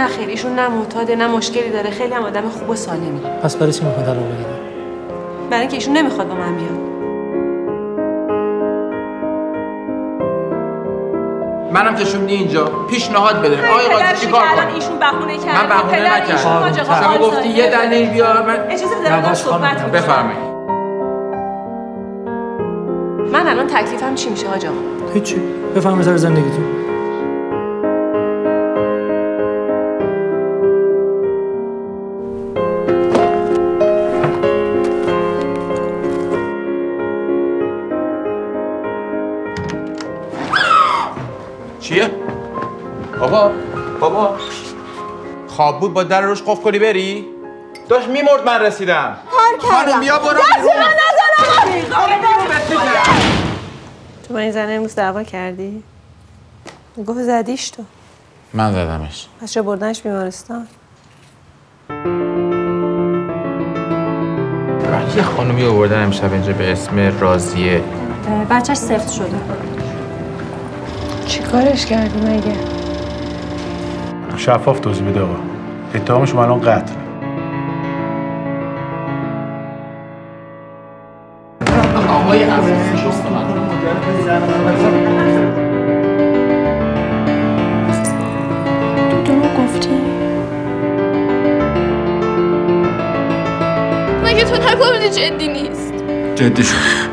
نه خیر، ایشون نه معتاده نه مشکلی داره، خیلی هم آدم خوب و سالمی. پس برای چی میخواد طلاق بگیره؟ برای اینکه ایشون نمیخواد با من بیاد. منم که شوندی اینجا پیشنهاد بده. آقای قاضی چیکار کنم؟ ایشون بهونه کرد. من بهونه نکردم. شما گفتی یه دلیل بیار. من اجازه بده صحبت کنم. بفرمایید. من الان تکلیفم چی میشه حاج آقا؟ هیچی. بفرمایید سر زندگیتون. چیه؟ بابا خواب بود با در روش قفل کنی بری؟ داشت میمرد من رسیدم. خانم بیا برو. تو با این زنه امروز دعوا کردی؟ گفت زدیش تو. من زدمش. پس چه بردنش بیمارستان؟ یه خانومی آوردن امشب اینجا به اسم راضیه. بچهش سفت شده. چی کارش کردی مگه؟ شفاف توضیح بده آقا. اتهامش الان قتل. آقای عزیزی شست من. دروغ گفتی؟ مگه تو نگفتی جدی نیست؟ جدی شد.